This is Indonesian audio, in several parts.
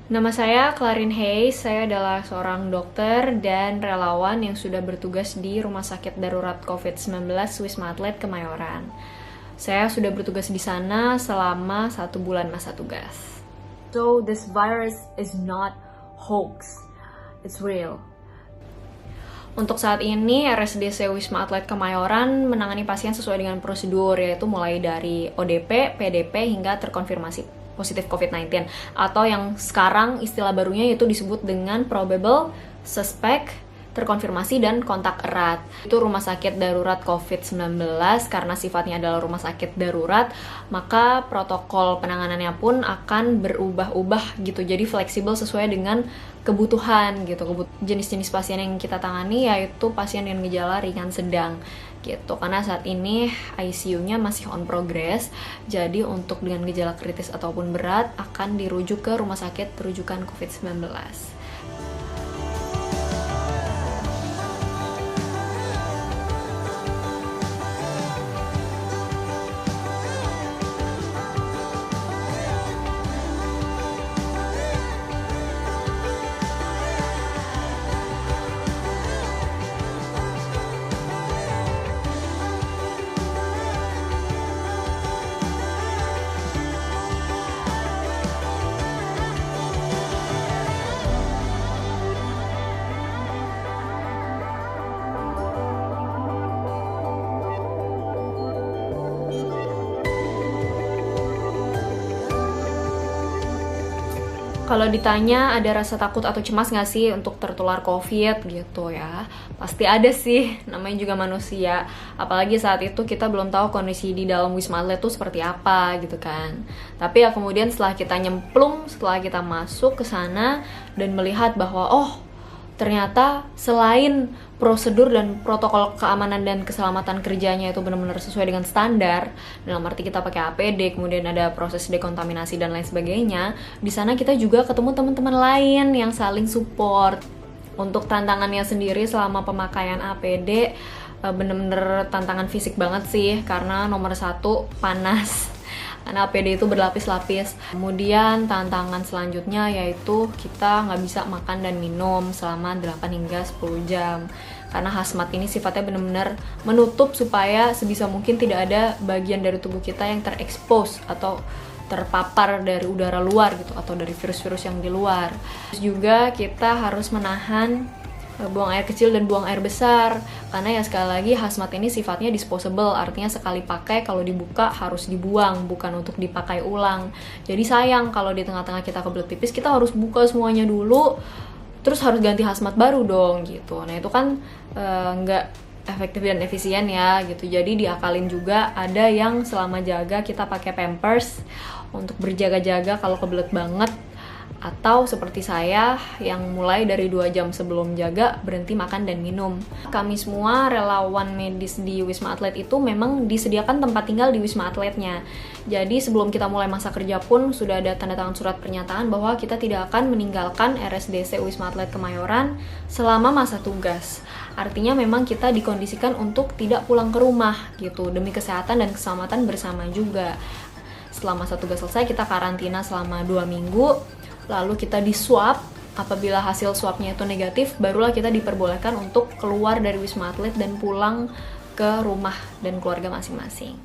Nama saya Clarin Hayes, saya adalah seorang dokter dan relawan yang sudah bertugas di Rumah Sakit Darurat COVID-19 Wisma Atlet Kemayoran. Saya sudah bertugas di sana selama 1 bulan masa tugas. So this virus is not hoax, it's real. Untuk saat ini, RSDC Wisma Atlet Kemayoran menangani pasien sesuai dengan prosedur, yaitu mulai dari ODP, PDP, hingga terkonfirmasi positif COVID-19. Atau yang sekarang istilah barunya yaitu disebut dengan probable, suspect, terkonfirmasi, dan kontak erat. Itu rumah sakit darurat COVID-19, karena sifatnya adalah rumah sakit darurat, maka protokol penanganannya pun akan berubah-ubah gitu, jadi fleksibel sesuai dengan kebutuhan gitu. Jenis-jenis pasien yang kita tangani yaitu pasien dengan gejala ringan sedang gitu, karena saat ini ICU-nya masih on progress, jadi untuk dengan gejala kritis ataupun berat akan dirujuk ke rumah sakit rujukan COVID-19. Kalau ditanya ada rasa takut atau cemas nggak sih untuk tertular COVID gitu ya? Pasti ada sih, namanya juga manusia. Apalagi saat itu kita belum tahu kondisi di dalam Wisma Atlet itu seperti apa gitu kan. Tapi ya kemudian setelah kita nyemplung, setelah kita masuk ke sana dan melihat bahwa ternyata selain prosedur dan protokol keamanan dan keselamatan kerjanya itu benar-benar sesuai dengan standar, dalam arti kita pakai APD, kemudian ada proses dekontaminasi dan lain sebagainya, di sana kita juga ketemu teman-teman lain yang saling support. Untuk tantangannya sendiri selama pemakaian APD, benar-benar tantangan fisik banget sih, karena nomor 1 panas. Karena APD itu berlapis-lapis. Kemudian tantangan selanjutnya yaitu kita nggak bisa makan dan minum selama 8 hingga 10 jam. Karena hazmat ini sifatnya benar-benar menutup supaya sebisa mungkin tidak ada bagian dari tubuh kita yang terekspos atau terpapar dari udara luar gitu, atau dari virus-virus yang di luar. Terus juga kita harus menahan buang air kecil dan buang air besar, karena ya sekali lagi hazmat ini sifatnya disposable, artinya sekali pakai kalau dibuka harus dibuang, bukan untuk dipakai ulang. Jadi sayang kalau di tengah-tengah kita kebelet pipis, kita harus buka semuanya dulu, terus harus ganti hazmat baru dong gitu. Nah itu kan nggak efektif dan efisien ya gitu. Jadi diakalin juga, ada yang selama jaga kita pakai pampers untuk berjaga-jaga kalau kebelet banget, atau seperti saya yang mulai dari 2 jam sebelum jaga berhenti makan dan minum. Kami semua relawan medis di Wisma Atlet itu memang disediakan tempat tinggal di Wisma Atletnya. Jadi sebelum kita mulai masa kerja pun sudah ada tanda tangan surat pernyataan bahwa kita tidak akan meninggalkan RSDC Wisma Atlet Kemayoran selama masa tugas. Artinya memang kita dikondisikan untuk tidak pulang ke rumah gitu, demi kesehatan dan keselamatan bersama juga. Setelah masa tugas selesai, kita karantina selama 2 minggu. Lalu kita di swab, apabila hasil swabnya itu negatif, barulah kita diperbolehkan untuk keluar dari Wisma Atlet dan pulang ke rumah dan keluarga masing-masing.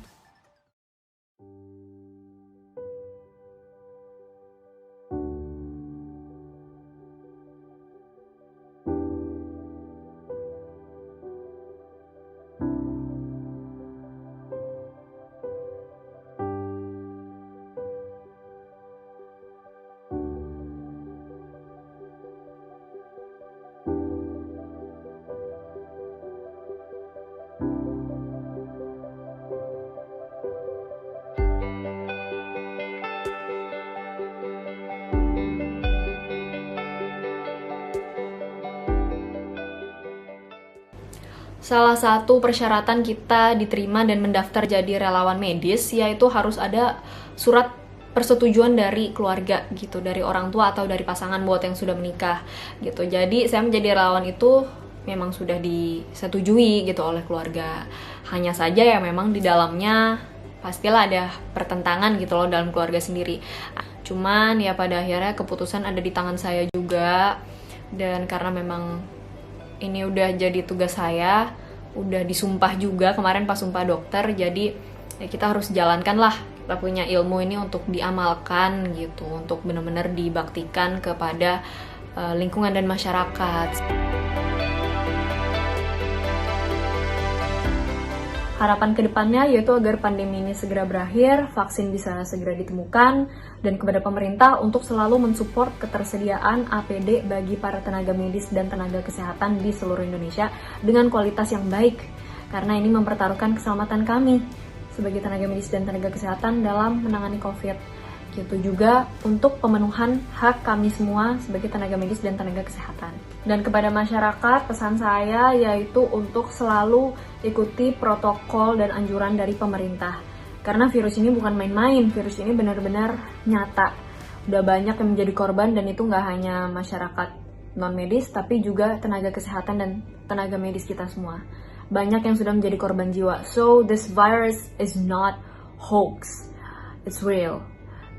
Salah satu persyaratan kita diterima dan mendaftar jadi relawan medis yaitu harus ada surat persetujuan dari keluarga gitu, dari orang tua atau dari pasangan buat yang sudah menikah gitu. Jadi saya menjadi relawan itu memang sudah disetujui gitu oleh keluarga. Hanya saja ya memang di dalamnya pastilah ada pertentangan gitu loh dalam keluarga sendiri. Cuman ya pada akhirnya keputusan ada di tangan saya juga. Dan karena memang ini udah jadi tugas saya, udah disumpah juga kemarin pas sumpah dokter, jadi ya kita harus jalankan lah, kita punya ilmu ini untuk diamalkan gitu, untuk benar-benar dibaktikan kepada lingkungan dan masyarakat. Harapan kedepannya yaitu agar pandemi ini segera berakhir, vaksin bisa segera ditemukan, dan kepada pemerintah untuk selalu mensupport ketersediaan APD bagi para tenaga medis dan tenaga kesehatan di seluruh Indonesia dengan kualitas yang baik, karena ini mempertaruhkan keselamatan kami sebagai tenaga medis dan tenaga kesehatan dalam menangani COVID. Gitu juga untuk pemenuhan hak kami semua sebagai tenaga medis dan tenaga kesehatan. Dan kepada masyarakat, pesan saya yaitu untuk selalu ikuti protokol dan anjuran dari pemerintah. Karena virus ini bukan main-main, virus ini benar-benar nyata. Udah banyak yang menjadi korban, dan itu nggak hanya masyarakat non-medis, tapi juga tenaga kesehatan dan tenaga medis kita semua. Banyak yang sudah menjadi korban jiwa. So, this virus is not hoax. It's real.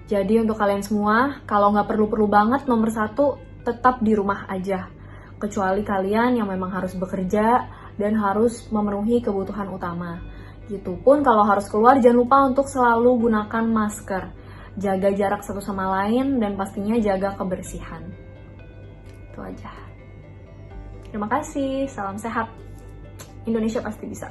Jadi untuk kalian semua, kalau nggak perlu-perlu banget, nomor 1, tetap di rumah aja. Kecuali kalian yang memang harus bekerja dan harus memenuhi kebutuhan utama. Gitu pun kalau harus keluar, jangan lupa untuk selalu gunakan masker. Jaga jarak satu sama lain dan pastinya jaga kebersihan. Itu aja. Terima kasih, salam sehat. Indonesia pasti bisa.